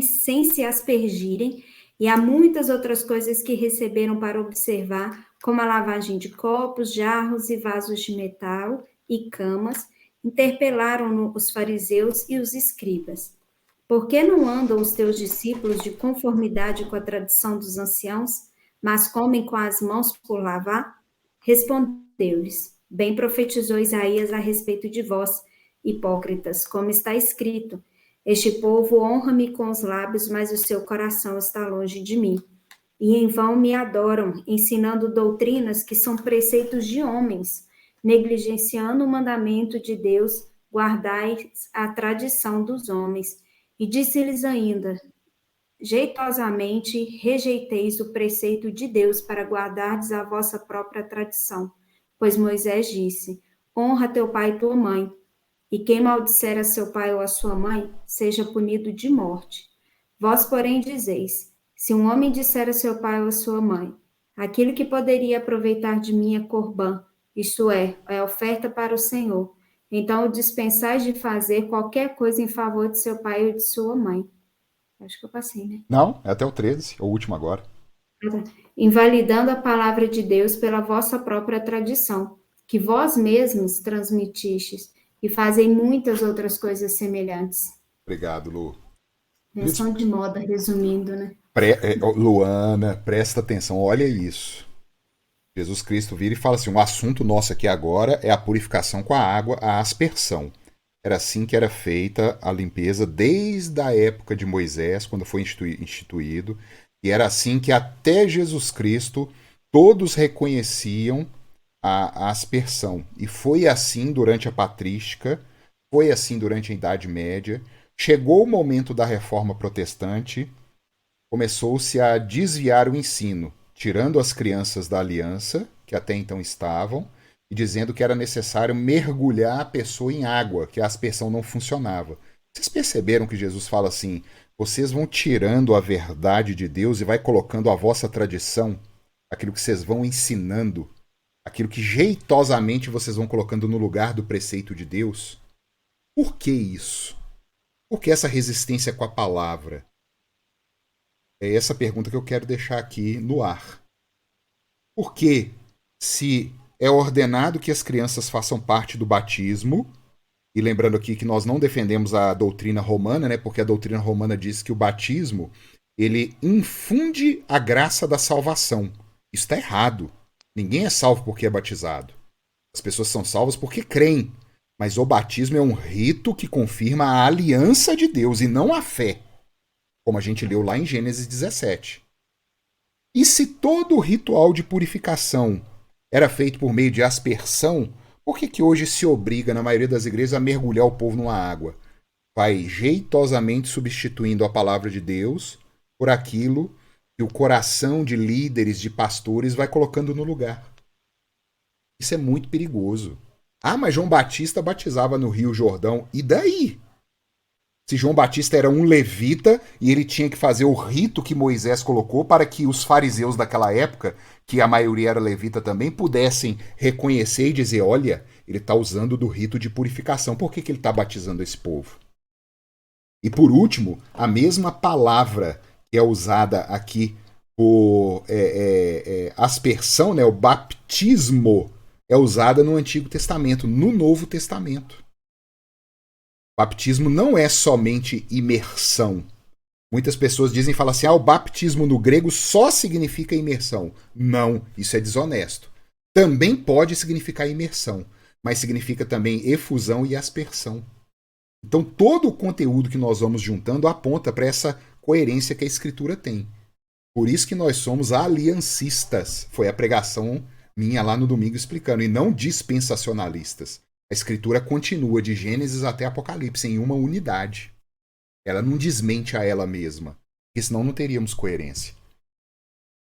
sem se aspergirem, e há muitas outras coisas que receberam para observar, como a lavagem de copos, jarros e vasos de metal e camas. Interpelaram-no os fariseus e os escribas. Por que não andam os teus discípulos de conformidade com a tradição dos anciãos, mas comem com as mãos por lavar? Respondeu-lhes: Bem profetizou Isaías a respeito de vós, hipócritas, como está escrito: Este povo honra-me com os lábios, mas o seu coração está longe de mim. E em vão me adoram, ensinando doutrinas que são preceitos de homens. Negligenciando o mandamento de Deus, guardais a tradição dos homens. E disse-lhes ainda: Jeitosamente rejeiteis o preceito de Deus para guardardes a vossa própria tradição. Pois Moisés disse: Honra teu pai e tua mãe. E quem maldisser a seu pai ou a sua mãe, seja punido de morte. Vós, porém, dizeis: Se um homem disser a seu pai ou a sua mãe: Aquilo que poderia aproveitar de mim é corbã, isto é oferta para o Senhor, então o dispensais de fazer qualquer coisa em favor de seu pai ou de sua mãe. Acho que eu passei, né? Não, é até o 13, o último agora. Invalidando a palavra de Deus pela vossa própria tradição, que vós mesmos transmitistes, e fazem muitas outras coisas semelhantes. Obrigado, Lu. Menção de moda, resumindo, né? Luana, presta atenção, olha isso. Jesus Cristo vira e fala assim: o assunto nosso aqui agora é a purificação com a água, a aspersão. Era assim que era feita a limpeza desde a época de Moisés, quando foi instituído. E era assim que até Jesus Cristo todos reconheciam a aspersão. E foi assim durante a patrística, foi assim durante a Idade Média. Chegou o momento da Reforma Protestante, começou-se a desviar o ensino, tirando as crianças da aliança, que até então estavam, e dizendo que era necessário mergulhar a pessoa em água, que a aspersão não funcionava. Vocês perceberam que Jesus fala assim: vocês vão tirando a verdade de Deus e vai colocando a vossa tradição, aquilo que vocês vão ensinando, aquilo que jeitosamente vocês vão colocando no lugar do preceito de Deus? Por que isso? Por que essa resistência com a palavra? É essa pergunta que eu quero deixar aqui no ar. Por que, se é ordenado que as crianças façam parte do batismo, e lembrando aqui que nós não defendemos a doutrina romana, né, porque a doutrina romana diz que o batismo ele infunde a graça da salvação. Isso está errado. Ninguém é salvo porque é batizado. As pessoas são salvas porque creem. Mas o batismo é um rito que confirma a aliança de Deus e não a fé, como a gente leu lá em Gênesis 17. E se todo o ritual de purificação era feito por meio de aspersão, por que hoje se obriga, na maioria das igrejas, a mergulhar o povo numa água? Vai jeitosamente substituindo a palavra de Deus por aquilo que o coração de líderes, de pastores, vai colocando no lugar. Isso é muito perigoso. Ah, mas João Batista batizava no Rio Jordão. E daí? Se João Batista era um levita e ele tinha que fazer o rito que Moisés colocou para que os fariseus daquela época, que a maioria era levita também, pudessem reconhecer e dizer: olha, ele está usando do rito de purificação. Por que ele está batizando esse povo? E por último, a mesma palavra que é usada aqui por aspersão, né, o baptismo, é usada no Antigo Testamento, no Novo Testamento. Baptismo não é somente imersão. Muitas pessoas dizem, falam assim, o batismo no grego só significa imersão. Não, isso é desonesto. Também pode significar imersão, mas significa também efusão e aspersão. Então todo o conteúdo que nós vamos juntando aponta para essa coerência que a Escritura tem. Por isso que nós somos aliancistas. Foi a pregação minha lá no domingo explicando, e não dispensacionalistas. A Escritura continua de Gênesis até Apocalipse em uma unidade. Ela não desmente a ela mesma, porque senão não teríamos coerência.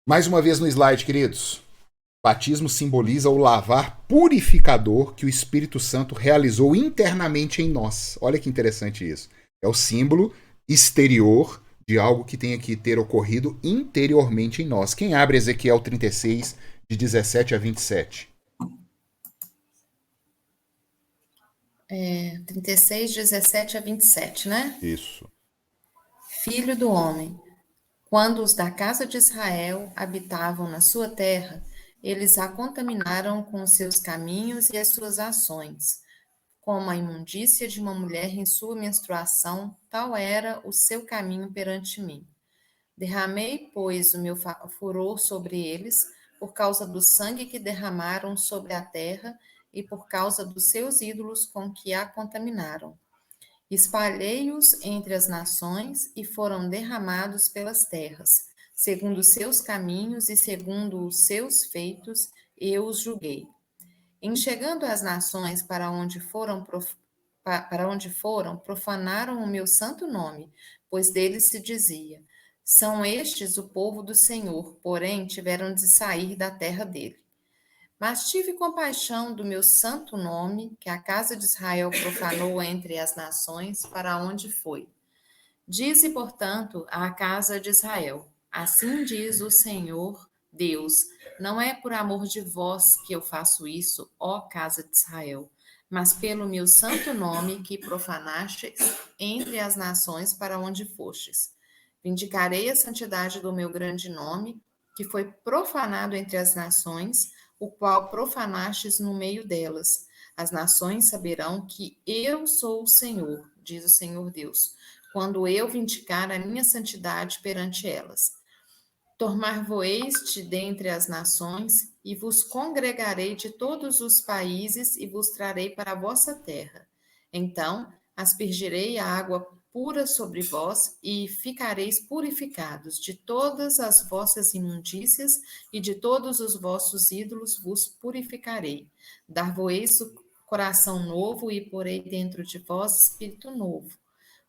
Mais uma vez no slide, queridos. Batismo simboliza o lavar purificador que o Espírito Santo realizou internamente em nós. Olha que interessante isso. É o símbolo exterior de algo que tenha que ter ocorrido interiormente em nós. Quem abre Ezequiel 36, de 17 a 27? 36, 17 a 27, né? Isso. Filho do homem, quando os da casa de Israel habitavam na sua terra, eles a contaminaram com os seus caminhos e as suas ações. Como a imundícia de uma mulher em sua menstruação, tal era o seu caminho perante mim. Derramei, pois, o meu furor sobre eles, por causa do sangue que derramaram sobre a terra e por causa dos seus ídolos com que a contaminaram. Espalhei-os entre as nações e foram derramados pelas terras. Segundo os seus caminhos e segundo os seus feitos, eu os julguei. Em chegando às nações para onde foram, profanaram o meu santo nome, pois deles se dizia: são estes o povo do Senhor, porém tiveram de sair da terra dele. Mas tive compaixão do meu santo nome, que a casa de Israel profanou entre as nações, para onde foi. Dize, portanto, à casa de Israel: assim diz o Senhor Deus: não é por amor de vós que eu faço isso, ó casa de Israel, mas pelo meu santo nome que profanastes entre as nações para onde fostes. Vindicarei a santidade do meu grande nome, que foi profanado entre as nações, o qual profanastes no meio delas. As nações saberão que eu sou o Senhor, diz o Senhor Deus, quando eu vindicar a minha santidade perante elas. Tomar-vos-eis dentre as nações, e vos congregarei de todos os países, e vos trarei para a vossa terra. Então aspergirei a água pura sobre vós, e ficareis purificados de todas as vossas imundícias, e de todos os vossos ídolos vos purificarei. Dar-vos-eis o coração novo, e porei dentro de vós espírito novo.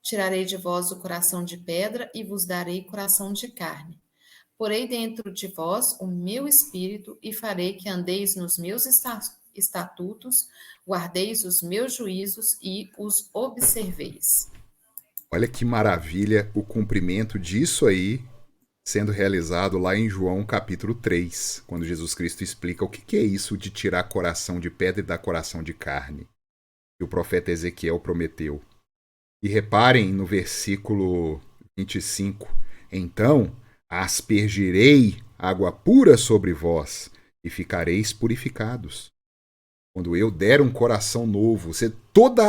Tirarei de vós o coração de pedra, e vos darei coração de carne. Porei dentro de vós o meu espírito, e farei que andeis nos meus estatutos, guardeis os meus juízos e os observeis. Olha que maravilha o cumprimento disso aí sendo realizado lá em João capítulo 3, quando Jesus Cristo explica o que é isso de tirar coração de pedra e dar coração de carne, que o profeta Ezequiel prometeu. E reparem no versículo 25, então aspergirei água pura sobre vós e ficareis purificados. Quando eu der um coração novo, todo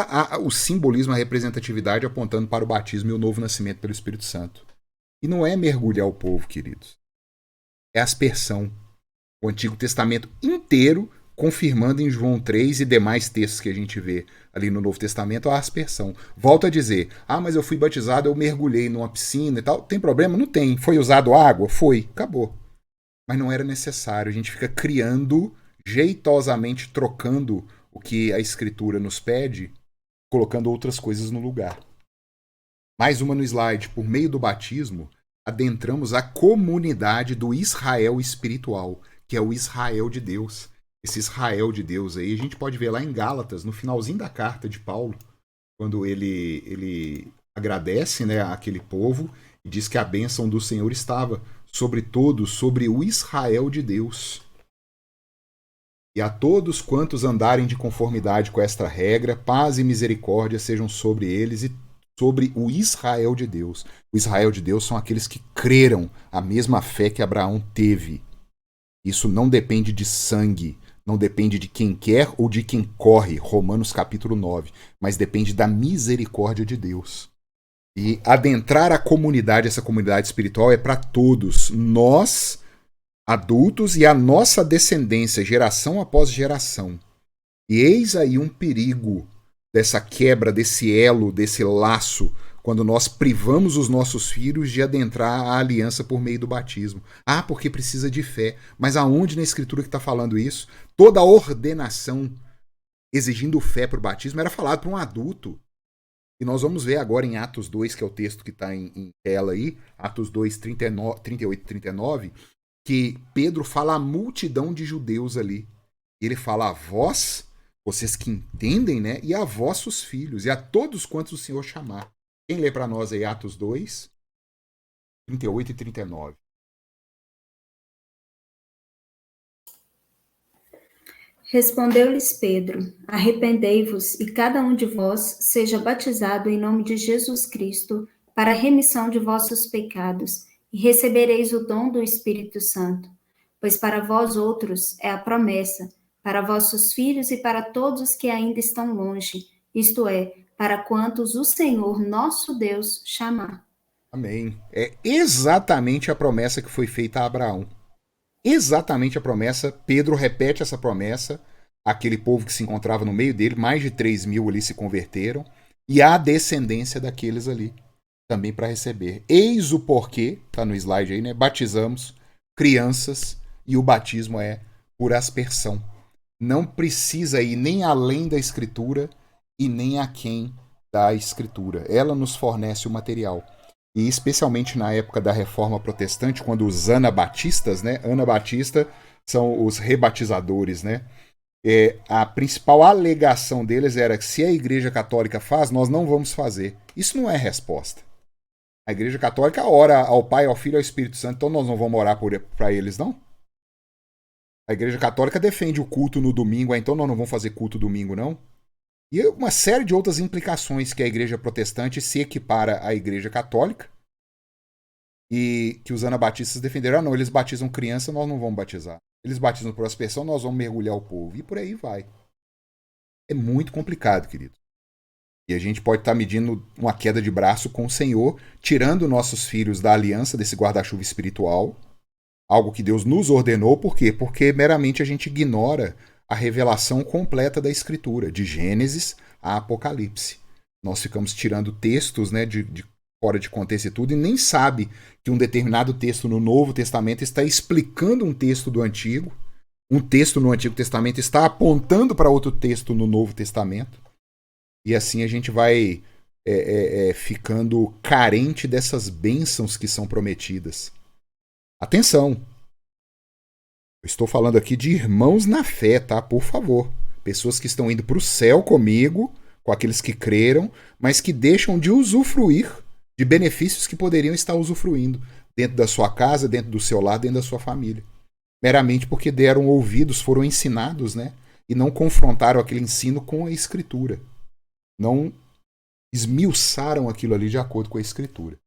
o simbolismo, a representatividade apontando para o batismo e o novo nascimento pelo Espírito Santo. E não é mergulhar o povo, queridos. É aspersão. O Antigo Testamento inteiro confirmando em João 3 e demais textos que a gente vê ali no Novo Testamento a aspersão. Volto a dizer, mas eu fui batizado, eu mergulhei numa piscina e tal. Tem problema? Não tem. Foi usado água? Foi. Acabou. Mas não era necessário. A gente fica criando, jeitosamente trocando o que a Escritura nos pede, colocando outras coisas no lugar. Mais uma no slide. Por meio do batismo, adentramos a comunidade do Israel espiritual, que é o Israel de Deus. Esse Israel de Deus aí, a gente pode ver lá em Gálatas, no finalzinho da carta de Paulo, quando ele agradece, né, àquele povo e diz que a bênção do Senhor estava sobre todos, sobre o Israel de Deus. E a todos quantos andarem de conformidade com esta regra, paz e misericórdia sejam sobre eles e sobre o Israel de Deus. O Israel de Deus são aqueles que creram a mesma fé que Abraão teve. Isso não depende de sangue, não depende de quem quer ou de quem corre, Romanos capítulo 9, mas depende da misericórdia de Deus. E adentrar a comunidade, essa comunidade espiritual, é para todos, nós, adultos, e a nossa descendência, geração após geração. E eis aí um perigo dessa quebra, desse elo, desse laço, quando nós privamos os nossos filhos de adentrar a aliança por meio do batismo. Porque precisa de fé. Mas aonde na Escritura que está falando isso? Toda a ordenação exigindo fé para o batismo era falado para um adulto. E nós vamos ver agora em Atos 2, que é o texto que está em tela aí, Atos 2, 38 e 39, que Pedro fala à multidão de judeus ali. Ele fala a vós, vocês que entendem, né? E a vossos filhos, e a todos quantos o Senhor chamar. Quem lê para nós aí Atos 2, 38 e 39? Respondeu-lhes Pedro: arrependei-vos e cada um de vós seja batizado em nome de Jesus Cristo para a remissão de vossos pecados, e recebereis o dom do Espírito Santo. Pois para vós outros é a promessa, para vossos filhos e para todos que ainda estão longe, isto é, para quantos o Senhor nosso Deus chamar. Amém. É exatamente a promessa que foi feita a Abraão. Exatamente a promessa. Pedro repete essa promessa. Aquele povo que se encontrava no meio dele, mais de 3.000 ali se converteram. E a descendência daqueles ali também para receber. Eis o porquê, tá no slide aí, né? Batizamos crianças e o batismo é por aspersão. Não precisa ir nem além da Escritura e nem aquém da Escritura. Ela nos fornece o material. E especialmente na época da Reforma Protestante, quando os anabatistas, né? Anabatista são os rebatizadores, né? A principal alegação deles era que se a Igreja Católica faz, nós não vamos fazer. Isso não é resposta. A Igreja Católica ora ao Pai, ao Filho e ao Espírito Santo, então nós não vamos orar para eles, não? A Igreja Católica defende o culto no domingo, então nós não vamos fazer culto domingo, não? E uma série de outras implicações que a Igreja Protestante se equipara à Igreja Católica e que os anabatistas defenderam. Não, eles batizam criança, nós não vamos batizar. Eles batizam por aspersão, nós vamos mergulhar o povo. E por aí vai. É muito complicado, querido. E a gente pode estar medindo uma queda de braço com o Senhor, tirando nossos filhos da aliança, desse guarda-chuva espiritual, algo que Deus nos ordenou. Por quê? Porque meramente a gente ignora a revelação completa da Escritura, de Gênesis a Apocalipse. Nós ficamos tirando textos, né, de fora de contexto e tudo, e nem sabe que um determinado texto no Novo Testamento está explicando um texto do Antigo, um texto no Antigo Testamento está apontando para outro texto no Novo Testamento, e assim a gente vai ficando carente dessas bênçãos que são prometidas. Atenção! Eu estou falando aqui de irmãos na fé, tá? Por favor. Pessoas que estão indo para o céu comigo, com aqueles que creram, mas que deixam de usufruir de benefícios que poderiam estar usufruindo dentro da sua casa, dentro do seu lar, dentro da sua família. Meramente porque deram ouvidos, foram ensinados, né? E não confrontaram aquele ensino com a Escritura. Não esmiuçaram aquilo ali de acordo com a Escritura.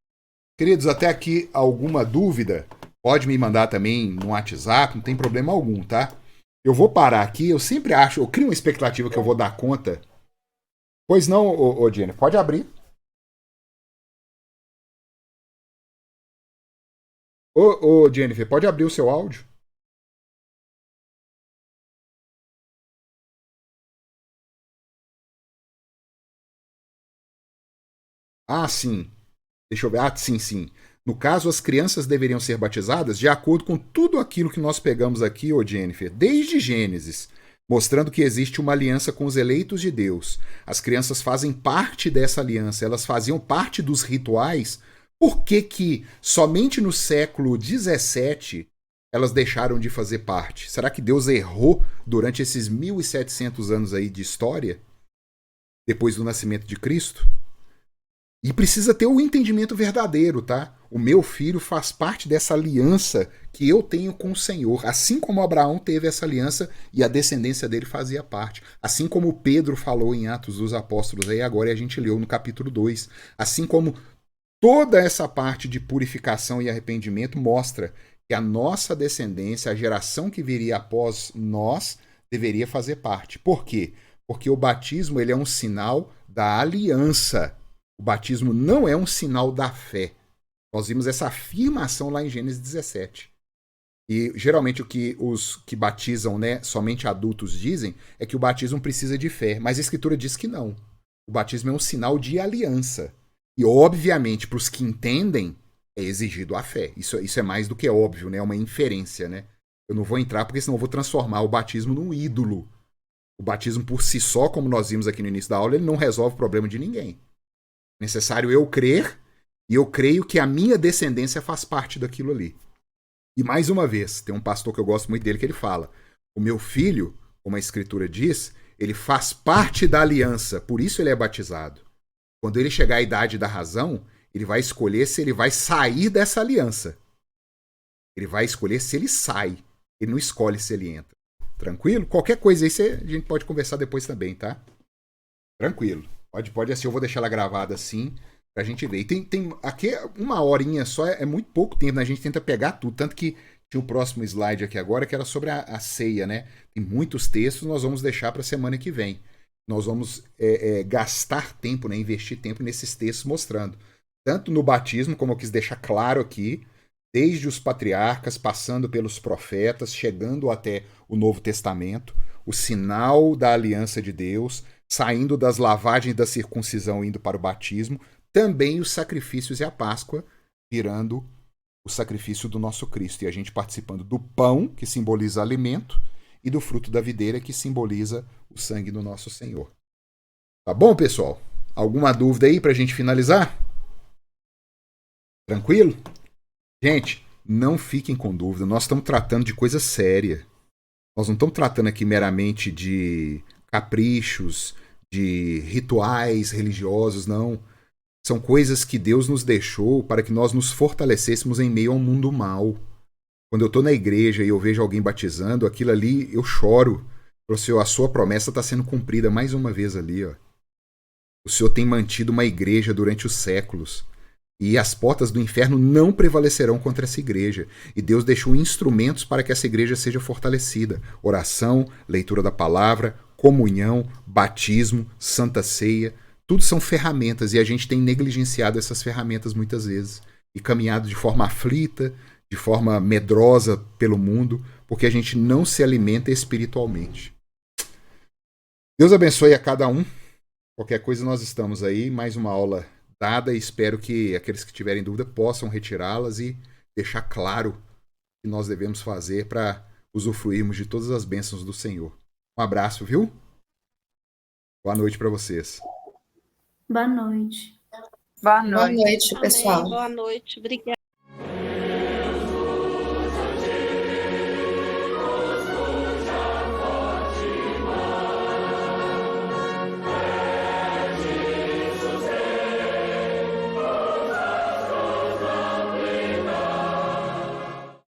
Queridos, até aqui alguma dúvida? Pode me mandar também no WhatsApp, não tem problema algum, tá? Eu vou parar aqui, eu sempre acho, eu crio uma expectativa que eu vou dar conta. Pois não, ô Jenny, pode abrir. Ô, Jennifer, pode abrir o seu áudio? Ah, sim. Deixa eu ver. Ah, sim, sim. No caso, as crianças deveriam ser batizadas de acordo com tudo aquilo que nós pegamos aqui, ô Jennifer, desde Gênesis, mostrando que existe uma aliança com os eleitos de Deus. As crianças fazem parte dessa aliança, elas faziam parte dos rituais. Por que que somente no século XVII elas deixaram de fazer parte? Será que Deus errou durante esses 1700 anos aí de história, depois do nascimento de Cristo? E precisa ter o entendimento verdadeiro, tá? O meu filho faz parte dessa aliança que eu tenho com o Senhor. Assim como Abraão teve essa aliança e a descendência dele fazia parte. Assim como Pedro falou em Atos dos Apóstolos, aí agora a gente leu no capítulo 2. Assim como toda essa parte de purificação e arrependimento mostra que a nossa descendência, a geração que viria após nós, deveria fazer parte. Por quê? Porque o batismo ele é um sinal da aliança. O batismo não é um sinal da fé. Nós vimos essa afirmação lá em Gênesis 17. E geralmente o que os que batizam, né, somente adultos dizem é que o batismo precisa de fé. Mas a Escritura diz que não. O batismo é um sinal de aliança. E obviamente para os que entendem é exigido a fé. Isso é mais do que óbvio, né? É uma inferência, né? Eu não vou entrar porque senão eu vou transformar o batismo num ídolo. O batismo por si só, como nós vimos aqui no início da aula, ele não resolve o problema de ninguém. É necessário eu crer, e eu creio que a minha descendência faz parte daquilo ali. E mais uma vez, tem um pastor que eu gosto muito dele que ele fala: o meu filho, como a Escritura diz, ele faz parte da aliança, por isso ele é batizado. Quando ele chegar à idade da razão, ele vai escolher se ele vai sair dessa aliança. Ele vai escolher se ele sai. Ele não escolhe se ele entra. Tranquilo? Qualquer coisa aí a gente pode conversar depois também, tá? Tranquilo. Pode assim, eu vou deixar ela gravada assim, pra gente ver. E tem aqui uma horinha só, é muito pouco tempo, né? A gente tenta pegar tudo. Tanto que tinha o próximo slide aqui agora, que era sobre a ceia, né? Tem muitos textos, nós vamos deixar pra semana que vem. Nós vamos gastar tempo, né? Investir tempo nesses textos mostrando. Tanto no batismo, como eu quis deixar claro aqui, desde os patriarcas, passando pelos profetas, chegando até o Novo Testamento, o sinal da aliança de Deus, saindo das lavagens da circuncisão, indo para o batismo, também os sacrifícios e a Páscoa, virando o sacrifício do nosso Cristo. E a gente participando do pão, que simboliza alimento, e do fruto da videira, que simboliza o sangue do nosso Senhor. Tá bom, pessoal? Alguma dúvida aí para a gente finalizar? Tranquilo? Gente, não fiquem com dúvida. Nós estamos tratando de coisa séria. Nós não estamos tratando aqui meramente de caprichos, de rituais religiosos, não. São coisas que Deus nos deixou para que nós nos fortalecêssemos em meio ao mundo mal. Quando eu estou na igreja e eu vejo alguém batizando, aquilo ali, eu choro. O Senhor, a sua promessa está sendo cumprida mais uma vez ali. Ó. O Senhor tem mantido uma igreja durante os séculos. E as portas do inferno não prevalecerão contra essa igreja. E Deus deixou instrumentos para que essa igreja seja fortalecida. Oração, leitura da palavra, comunhão, batismo, santa ceia. Tudo são ferramentas e a gente tem negligenciado essas ferramentas muitas vezes. E caminhado de forma aflita, de forma medrosa pelo mundo, porque a gente não se alimenta espiritualmente. Deus abençoe a cada um. Qualquer coisa nós estamos aí, mais uma aula dada e espero que aqueles que tiverem dúvida possam retirá-las e deixar claro o que nós devemos fazer para usufruirmos de todas as bênçãos do Senhor. Um abraço, viu? Boa noite para vocês. Boa noite. Boa Boa noite. noite, Amém. pessoal. Boa noite. Obrigada.